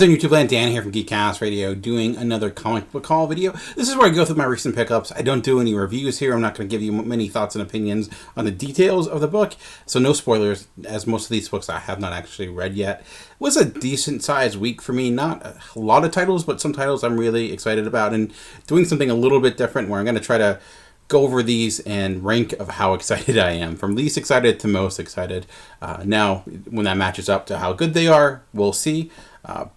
On YouTube land, Dan here from Geekcast Radio, doing another comic book haul video. This is where I go through my recent pickups. I don't do any reviews here. I'm not going to give you many thoughts and opinions on the details of the book, so no spoilers, as most of these books I have not actually read yet. It was a decent sized week for me. Not a lot of titles, but some titles I'm really excited about, and doing something a little bit different where I'm going to try to go over these and rank of how excited I am, from least excited to most excited. Now, when that matches up to how good they are, we'll see.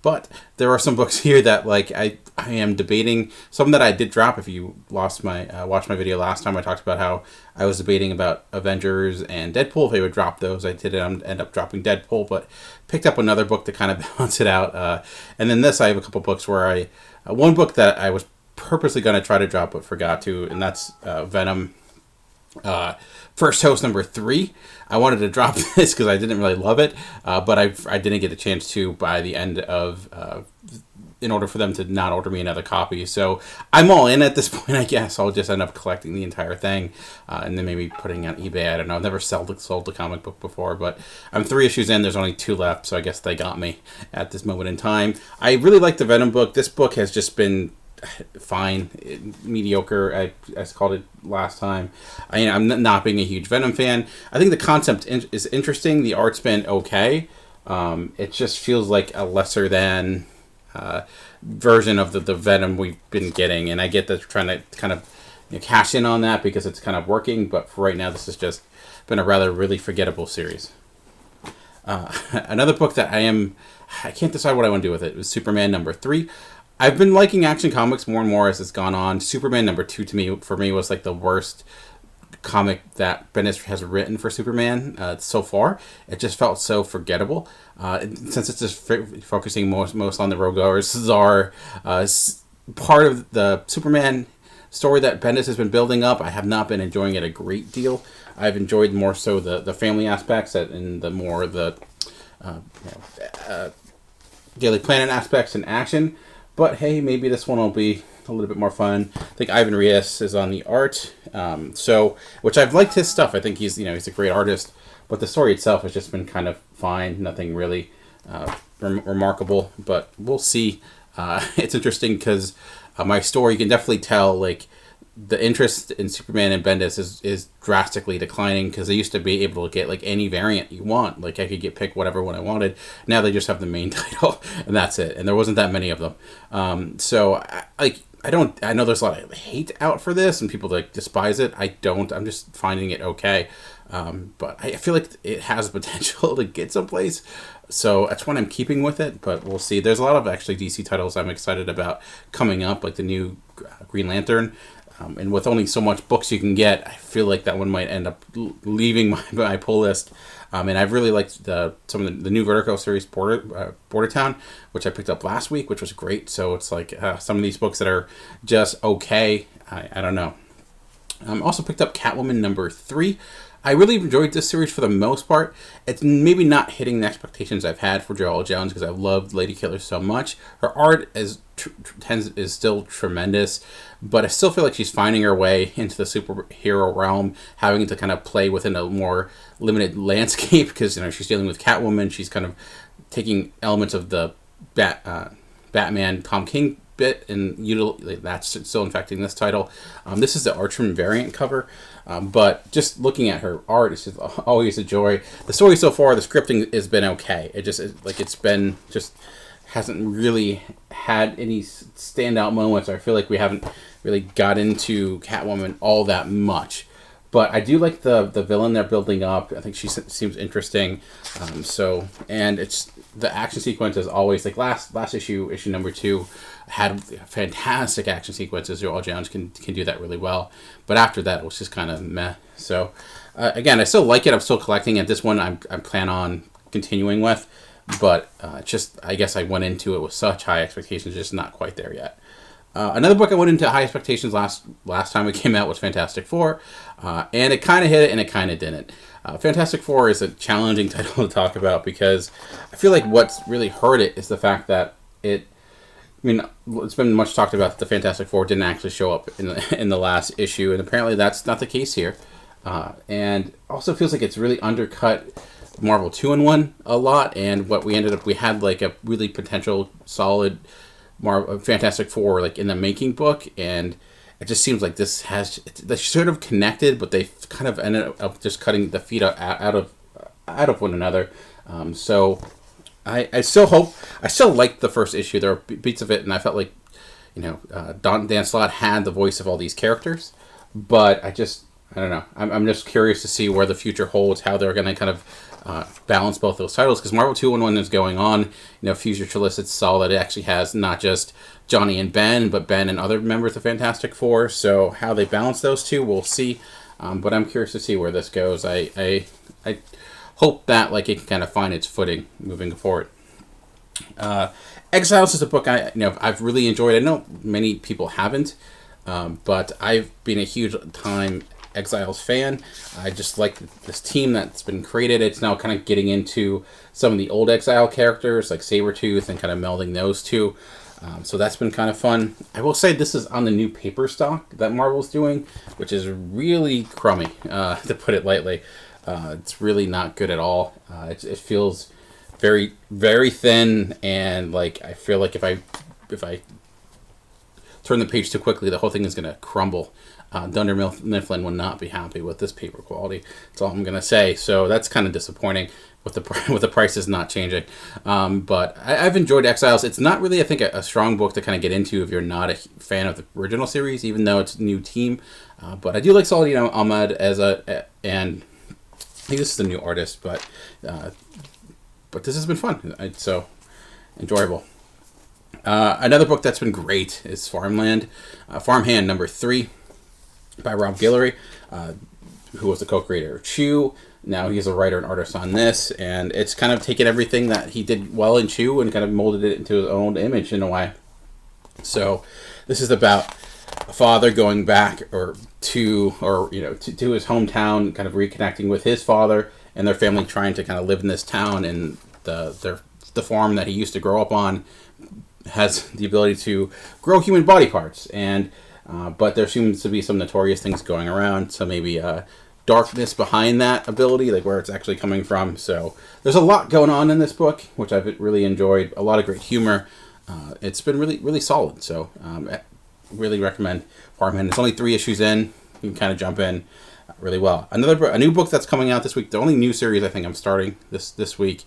But there are some books here that I am debating. Some that I did drop. If you watched my video last time, I talked about how I was debating about Avengers and Deadpool. If I would drop those, I did end up dropping Deadpool, but picked up another book to kind of balance it out. And then this, I have a couple books where one book that I was purposely going to try to drop but forgot to, and that's Venom. First Host number 3. I wanted to drop this because I didn't really love it, but I didn't get a chance to by the end of, in order for them to not order me another copy. So I'm all in at this point, I guess. I'll just end up collecting the entire thing, and then maybe putting it on eBay. I don't know. I've never sold a comic book before, but I'm 3 issues in. There's only 2 left, so I guess they got me at this moment in time. I really like the Venom book. This book has just been fine, mediocre. I called it last time. I'm not being a huge Venom fan. I think the concept is interesting. The art's been okay. It just feels like a lesser than version of the Venom we've been getting, and I get that they're trying to kind of cash in on that because it's kind of working, but for right now this has just been a really forgettable series. Another book that I can't decide what I want to do with it. It was Superman number 3. I've been liking Action Comics more and more as it's gone on. Superman number 2 for me was like the worst comic that Bendis has written for Superman so far. It just felt so forgettable. Since it's just focusing most on the Rogue Czar part of the Superman story that Bendis has been building up, I have not been enjoying it a great deal. I've enjoyed more so the family aspects and the Daily Planet aspects and action. But hey, maybe this one will be a little bit more fun. I think Ivan Reis is on the art, which I've liked his stuff. I think he's a great artist, but the story itself has just been kind of fine. Nothing really remarkable, but we'll see. It's interesting because my story, you can definitely tell the interest in Superman and Bendis is drastically declining, because they used to be able to get any variant you want. I could pick whatever one I wanted. Now they just have the main title and that's it. And there wasn't that many of them. So I know there's a lot of hate out for this and people despise it. I don't. I'm just finding it okay. But I feel like it has potential to get someplace. So that's what I'm keeping with it, but we'll see. There's a lot of actually DC titles I'm excited about coming up, like the new Green Lantern. And with only so much books you can get, I feel like that one might end up leaving my pull list. And I've really liked some of the new Vertigo series, Border Town, which I picked up last week, which was great. So it's some of these books that are just okay. I don't know. Also picked up Catwoman number 3. I really enjoyed this series for the most part. It's maybe not hitting the expectations I've had for Joelle Jones, because I've loved Lady Killer so much. Her art is still tremendous, but I still feel like she's finding her way into the superhero realm, having to kind of play within a more limited landscape, because she's dealing with Catwoman. She's kind of taking elements of the Batman Tom King bit, and that's still infecting this title. This is the Archie variant cover, but just looking at her art, it's just always a joy. The story so far, the scripting has been okay. Hasn't really had any standout moments. I feel like we haven't really got into Catwoman all that much. But I do like the villain they're building up. I think she seems interesting. And it's the action sequence is always last issue number 2 had fantastic action sequences. Joelle Jones can do that really well. But after that, it was just kind of meh. So again, I still like it. I'm still collecting it. This one I plan on continuing with. But I guess I went into it with such high expectations, just not quite there yet. Another book I went into high expectations last time it came out was Fantastic Four, and it kind of hit it and it kind of didn't. Fantastic Four is a challenging title to talk about, because I feel like what's really hurt it is the fact that it's been much talked about that the Fantastic Four didn't actually show up in the last issue, and apparently that's not the case here. And also feels like it's really undercut Marvel 2-in-1 a lot, and what we ended up, we had like a really potential solid Fantastic Four like in the making book, and it just seems like this has, they're sort of connected, but they kind of ended up just cutting the feet out of one another. So I still hope, I still liked the first issue. There were beats of it, and I felt like, you know, Dan Slott had the voice of all these characters, but I don't know. I'm just curious to see where the future holds, how they're going to kind of balance both those titles, because Marvel 2-in-1 is going on. You know, Future Solicits saw that it actually has not just Johnny and Ben, but Ben and other members of Fantastic Four. So how they balance those two, we'll see. But I'm curious to see where this goes. I hope that like it can kind of find its footing moving forward. Exiles is a book I've really enjoyed. I know many people haven't, but I've been a huge time Exiles fan. I just like this team that's been created. It's now kind of getting into some of the old Exile characters like Sabretooth and kind of melding those two. So that's been kind of fun. I will say this is on the new paper stock that Marvel's doing, which is really crummy, to put it lightly. It's really not good at all. It feels very, very thin, and like I feel like if I turn the page too quickly, the whole thing is going to crumble. Dunder Mifflin would not be happy with this paper quality. That's all I'm going to say. So that's kind of disappointing with the prices not changing. But I've enjoyed Exiles. It's not really, I think, a strong book to kind of get into if you're not a fan of the original series, even though it's a new team. But I do like Saladino Ahmed and I think this is the new artist, but this has been fun. So enjoyable. Another book that's been great is Farmland, Farmhand number 3 by Rob Guillory, who was the co-creator of Chew. Now he's a writer and artist on this, and it's kind of taken everything that he did well in Chew and kind of molded it into his own image in a way. So this is about a father going back to his hometown, kind of reconnecting with his father and their family, trying to kind of live in this town, and the farm that he used to grow up on has the ability to grow human body parts, and but there seems to be some notorious things going around, so maybe darkness behind that ability, like where it's actually coming from. So there's a lot going on in this book, which I've really enjoyed. A lot of great humor. It's been really, really solid. So I really recommend Farmland. It's only 3 issues in. You can kind of jump in really well. A new book that's coming out this week, the only new series I think I'm starting this week,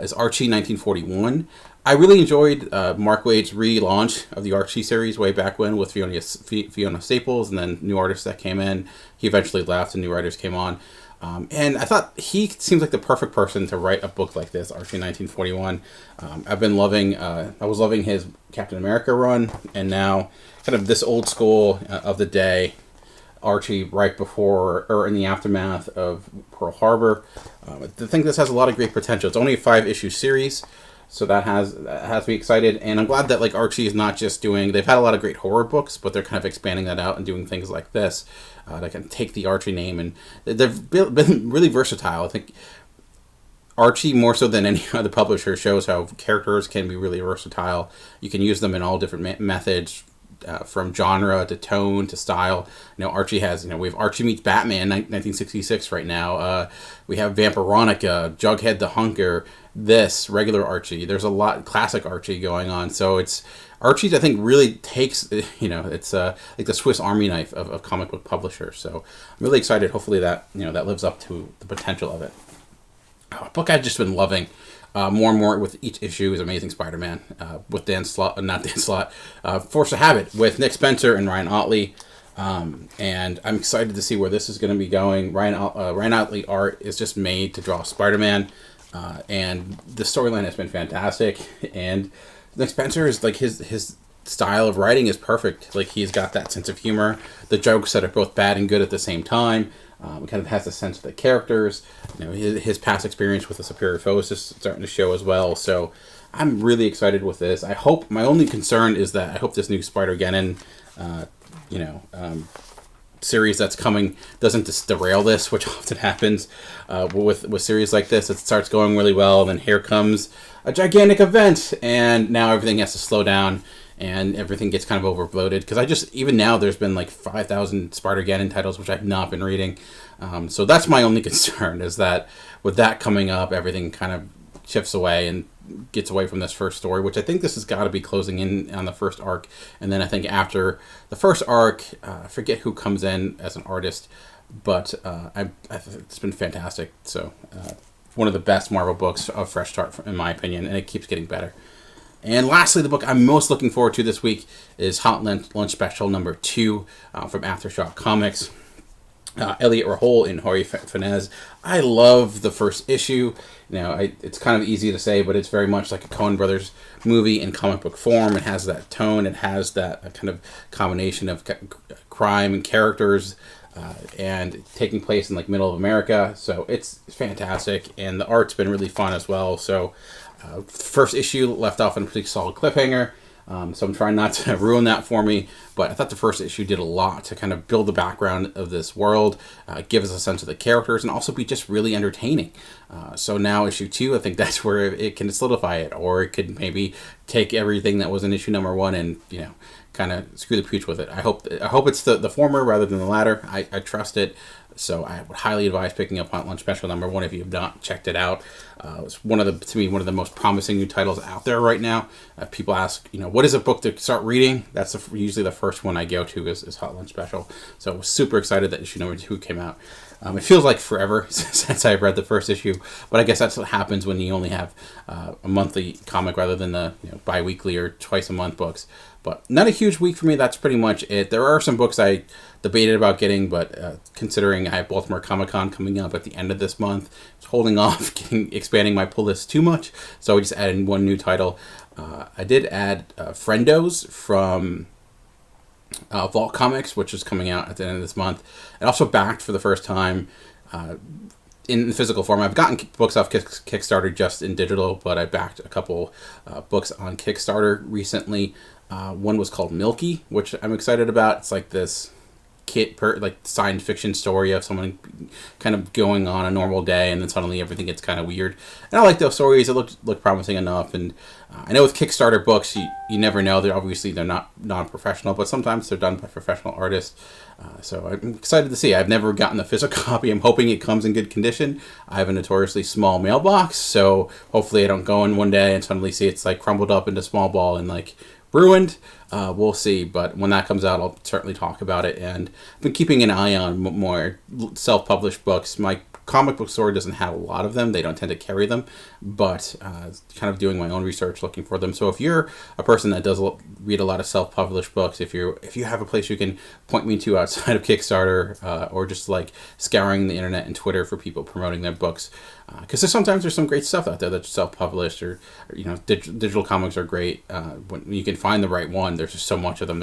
is Archie 1941. I really enjoyed Mark Waid's relaunch of the Archie series way back when with Fiona Staples and then new artists that came in. He eventually left and new writers came on. And I thought he seems like the perfect person to write a book like this, Archie 1941. I've been loving, I was loving his Captain America run, and now kind of this old school of the day, Archie right before or in the aftermath of Pearl Harbor. I think this has a lot of great potential. It's only a 5-issue series, so that has me excited, and I'm glad that like Archie is not just doing. They've had a lot of great horror books, but they're kind of expanding that out and doing things like this. They can take the Archie name, and they've been really versatile. I think Archie, more so than any other publisher, shows how characters can be really versatile. You can use them in all different methods, from genre to tone to style. Archie has, we have Archie meets Batman 1966 right now. We have Vampironica, Jughead the Hunker, this regular Archie. There's a lot classic Archie going on. So it's Archie, I think, really takes, it's like the Swiss Army knife of comic book publishers. So I'm really excited. Hopefully that, that lives up to the potential of it. A book I've just been loving more and more with each issue is Amazing Spider-Man, with Force of Habit with Nick Spencer and Ryan Ottley. And I'm excited to see where this is going to be going. Ryan Ottley art is just made to draw Spider-Man, and the storyline has been fantastic. And Nick Spencer is like his style of writing is perfect. Like he's got that sense of humor, the jokes that are both bad and good at the same time. Kind of has a sense of the characters. His past experience with the Superior Foe is just starting to show as well. So I'm really excited with this. I hope, my only concern is that I hope this new Spider-Geddon, series that's coming doesn't just derail this, which often happens with series like this. It starts going really well, and then here comes a gigantic event, and now everything has to slow down, and everything gets kind of overloaded. Because even now, there's been like 5,000 SpiderMan titles, which I've not been reading. So that's my only concern, is that with that coming up, everything kind of shifts away and gets away from this first story, which I think this has got to be closing in on the first arc. And then I think after the first arc, I forget who comes in as an artist, but I think it's been fantastic. So one of the best Marvel books of fresh start, in my opinion, and it keeps getting better. And lastly, the book I'm most looking forward to this week is Hotland Lunch Special number 2 from Aftershock Comics. Elliot Rahul and Jorge Fenez. I love the first issue. It's kind of easy to say, but it's very much like a Coen Brothers movie in comic book form. It has that tone. It has that kind of combination of crime and characters, and taking place in like middle of America. So it's fantastic, and the art's been really fun as well. So first issue left off on a pretty solid cliffhanger. So I'm trying not to ruin that for me, but I thought the first issue did a lot to kind of build the background of this world, give us a sense of the characters, and also be just really entertaining. So now issue 2, I think that's where it can solidify it, or it could maybe take everything that was in issue number 1 and, kind of screw the pooch with it. I hope it's the former rather than the latter. I trust it. So I would highly advise picking up Lunch Special number 1 if you have not checked it out. It's one of the most promising new titles out there right now. People ask, what is a book to start reading? That's usually the first one I go to is Hot Lunch Special. So I was super excited that issue number 2 came out. It feels like forever since I've read the first issue, but I guess that's what happens when you only have a monthly comic rather than the bi-weekly or twice a month books. But not a huge week for me. That's pretty much it. There are some books I debated about getting, but considering I have Baltimore Comic-Con coming up at the end of this month, I was holding off expanding my pull list too much, so I just added one new title. I did add Friendos from Vault Comics, which is coming out at the end of this month. And also backed for the first time in physical form. I've gotten books off Kickstarter just in digital, but I backed a couple books on Kickstarter recently. One was called Milky, which I'm excited about. It's like this science fiction story of someone kind of going on a normal day, and then suddenly everything gets kind of weird. And I like those stories. It look promising enough. And I know with Kickstarter books, you never know. They're not non-professional, but sometimes they're done by professional artists. So I'm excited to see. I've never gotten a physical copy. I'm hoping it comes in good condition. I have a notoriously small mailbox, so hopefully I don't go in one day and suddenly see it's like crumbled up into small ball and like ruined. We'll see, but when that comes out, I'll certainly talk about it. And I've been keeping an eye on more self-published books. My comic book store doesn't have a lot of them. They don't tend to carry them, but kind of doing my own research looking for them. So if you're a person that does read a lot of self-published books, if you have a place you can point me to outside of Kickstarter, or just like scouring the internet and Twitter for people promoting their books, because sometimes there's some great stuff out there that's self-published, or digital comics are great. When you can find the right one, there's just so much of them.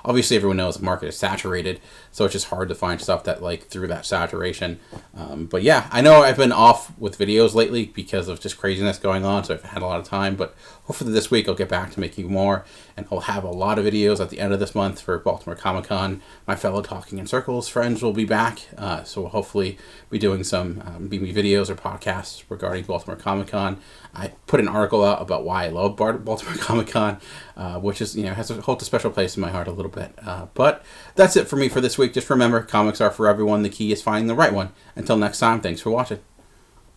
Obviously everyone knows the market is saturated, so it's just hard to find stuff that through that saturation. But yeah, I know I've been off with videos lately because of just craziness going on, so I've had a lot of time, but hopefully this week I'll get back to making more, and I'll have a lot of videos at the end of this month for Baltimore Comic-Con. My fellow Talking in Circles friends will be back, so we'll hopefully be doing some BB videos or podcasts regarding Baltimore Comic-Con. I put an article out about why I love Baltimore Comic-Con, which is, holds a special place in my heart a little bit. But that's it for me for this week. Just remember, comics are for everyone. The key is finding the right one. Until next time, thanks for watching.